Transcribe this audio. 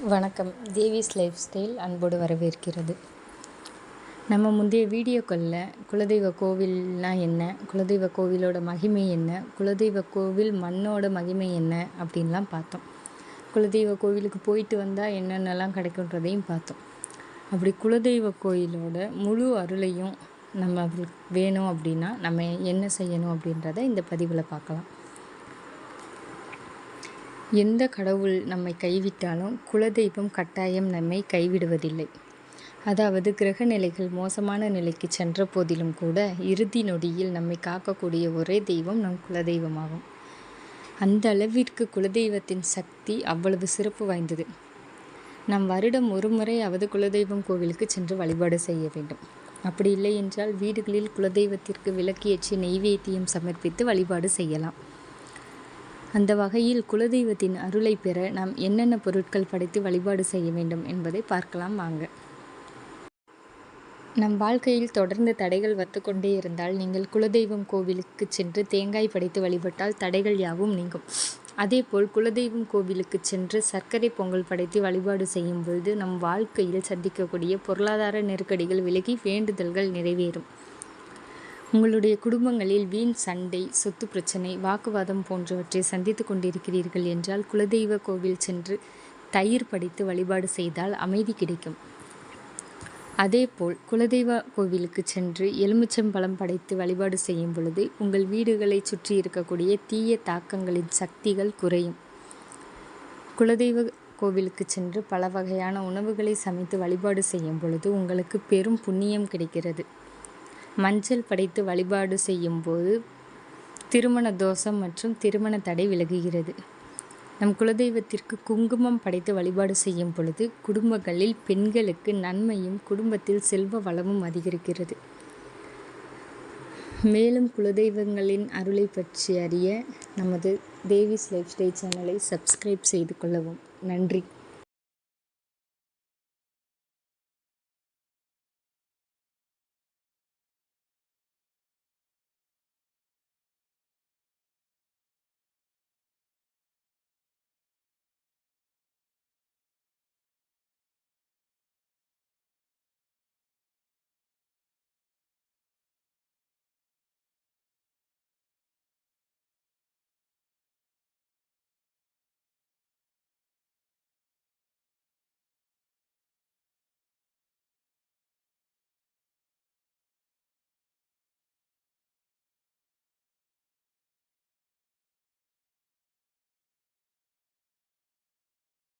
வணக்கம். Devi's life style அன்போடு வரவேற்கிறது. நம்ம முந்தைய வீடியோக்களில் குலதெய்வ கோவில்னால் என்ன, குலதெய்வ கோவிலோட மகிமை என்ன, குலதெய்வ கோவில் மண்ணோட மகிமை என்ன அப்படின்லாம் பார்த்தோம். குலதெய்வ கோவிலுக்கு போயிட்டு வந்தால் என்னென்னலாம் கிடைக்குன்றதையும் பார்த்தோம். அப்படி குலதெய்வ கோயிலோட முழு அருளையும் நம்ம வேணும் அப்படின்னா நம்ம என்ன செய்யணும் அப்படின்றத இந்த பதிவில் பார்க்கலாம். எந்த கடவுள் நம்மை கைவிட்டாலும் குலதெய்வம் கட்டாயம் நம்மை கைவிடுவதில்லை. அதாவது கிரக நிலைகள் மோசமான நிலைக்கு சென்ற போதிலும் கூட இறுதி நொடியில் நம்மை காக்கக்கூடிய ஒரே தெய்வம் நம் குலதெய்வமாகும். அந்த அளவிற்கு குலதெய்வத்தின் சக்தி அவ்வளவு சிறப்பு வாய்ந்தது. நம் வருடம் ஒரு முறையாவது குலதெய்வம் கோவிலுக்கு சென்று வழிபாடு செய்ய வேண்டும். அப்படி இல்லை என்றால் வீடுகளில் குலதெய்வத்திற்கு விளக்கேற்றி நெய்வேத்தியம் சமர்ப்பித்து வழிபாடு செய்யலாம். அந்த வகையில் குலதெய்வத்தின் அருளை பெற நாம் என்னென்ன பொருட்கள் படைத்து வழிபாடு செய்ய வேண்டும் என்பதை பார்க்கலாம் வாங்க. நம் வாழ்க்கையில் தொடர்ந்து தடைகள் வந்து கொண்டே இருந்தால் நீங்கள் குலதெய்வம் கோவிலுக்கு சென்று தேங்காய் படைத்து வழிபட்டால் தடைகள் யாவும் நீங்கும். அதேபோல் குலதெய்வம் கோவிலுக்கு சென்று சர்க்கரை பொங்கல் படைத்து வழிபாடு செய்யும் பொழுது நம் வாழ்க்கையில் சந்திக்கக்கூடிய பொருளாதார நெருக்கடிகள் விலகி வேண்டுதல்கள் நிறைவேறும். உங்களுடைய குடும்பங்களில் வீண் சண்டை, சொத்து பிரச்சனை, வாக்குவாதம் போன்றவற்றை சந்தித்து கொண்டிருக்கிறீர்கள் என்றால் குலதெய்வ கோவில் சென்று தயிர் படைத்து வழிபாடு செய்தால் அமைதி கிடைக்கும். அதேபோல் குலதெய்வ கோவிலுக்கு சென்று எலுமிச்சம்பழம் படைத்து வழிபாடு செய்யும் பொழுது உங்கள் வீடுகளை சுற்றி இருக்கக்கூடிய தீய தாக்கங்களின் சக்திகள் குறையும். குலதெய்வ கோவிலுக்கு சென்று பல வகையான உணவுகளை சமைத்து வழிபாடு செய்யும் பொழுது உங்களுக்கு பெரும் புண்ணியம் கிடைக்கிறது. மஞ்சள் படைத்து வழிபாடு செய்யும் போது திருமண தோஷம் மற்றும் திருமண தடை விலகுகிறது. நம் குலதெய்வத்திற்கு குங்குமம் படைத்து வழிபாடு செய்யும் பொழுது குடும்பங்களில் பெண்களுக்கு நன்மையும் குடும்பத்தில் செல்வ வளமும் அதிகரிக்கிறது. மேலும் குலதெய்வங்களின் அருளை பற்றி அறிய நமது தேவிஸ் லைஃப் ஸ்டைல் சேனலை சப்ஸ்கிரைப் செய்து கொள்ளவும். நன்றி.